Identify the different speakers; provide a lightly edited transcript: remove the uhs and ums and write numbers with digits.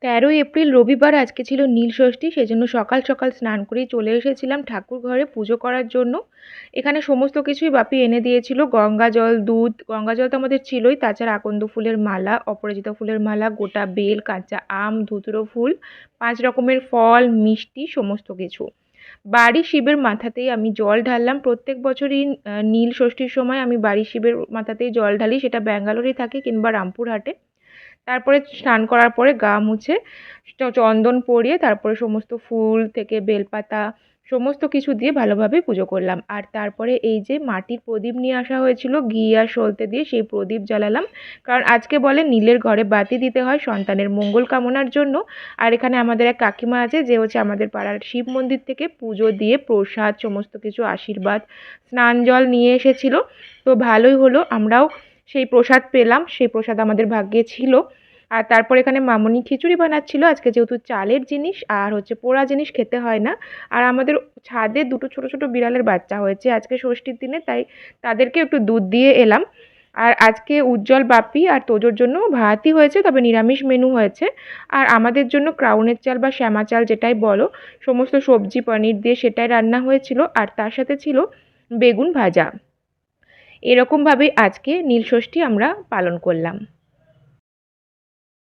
Speaker 1: ১৩ই April রবিবার আজকে ছিল নীলষষ্ঠী, সেজন্য সকাল সকাল স্নান করেই চলে এসেছিলাম ঠাকুর ঘরে পুজো করার জন্য। এখানে সমস্ত কিছুই বাপি এনে দিয়েছিল, গঙ্গা জল, দুধ, গঙ্গা জল তো আমাদের ছিলই, তাছাড়া আকন্দ ফুলের মালা, অপরাজিতা ফুলের মালা, গোটা বেল, কাঁচা আম, ধুতুরো ফুল, ৫ রকমের ফল, মিষ্টি, সমস্ত কিছু। বাড়ি শিবের মাথাতেই আমি জল ঢাললাম। প্রত্যেক বছরই নীল ষষ্ঠীর সময় আমি বাড়ি শিবের মাথাতেই জল ঢালি, সেটা ব্যাঙ্গালোরেই থাকে কিংবা রামপুরহাটে। তারপরে স্নান করার পরে গা মুছে চন্দন পরিয়ে তারপরে সমস্ত ফুল থেকে বেলপাতা সমস্ত কিছু দিয়ে ভালোভাবে পুজো করলাম। আর তারপরে এই যে মাটির প্রদীপ নিয়ে আসা হয়েছিল ঘি আর সলতে দিয়ে, সেই প্রদীপ জ্বালালাম। কারণ আজকে বলে নীলের ঘরে বাতি দিতে হয় সন্তানের মঙ্গল কামনার জন্য। আর এখানে আমাদের এক কাকিমা আছে, যে হচ্ছে আমাদের পাড়ার শিব মন্দির থেকে পুজো দিয়ে প্রসাদ সমস্ত কিছু আশীর্বাদ স্নান জল নিয়ে এসেছিল। তো ভালোই হলো, আমরাও সেই প্রসাদ পেলাম, সেই প্রসাদ আমাদের ভাগ্যে ছিল। আর তারপর এখানে মামনি খিচুড়ি বানাচ্ছিল, আজকে যেহেতু চালের জিনিস আর হচ্ছে পোড়া জিনিস খেতে হয় না। আর আমাদের ছাদে দুটো ছোট ছোট বিড়ালের বাচ্চা হয়েছে আজকে ষষ্ঠীর দিনে, তাই তাদেরকে একটু দুধ দিয়ে এলাম। আর আজকে উজ্জ্বল, বাপি আর তোজোর জন্য ভাতই হয়েছে, তবে নিরামিষ মেনু হয়েছে। আর আমাদের জন্য ক্রাউনের চাল বা শ্যামা চাল যেটাই বলো, সমস্ত সবজি পনির দিয়ে সেটাই রান্না হয়েছিল। আর তার সাথে ছিল বেগুন ভাজা। এরকমভাবেই আজকে নীলষষ্ঠী আমরা পালন করলাম।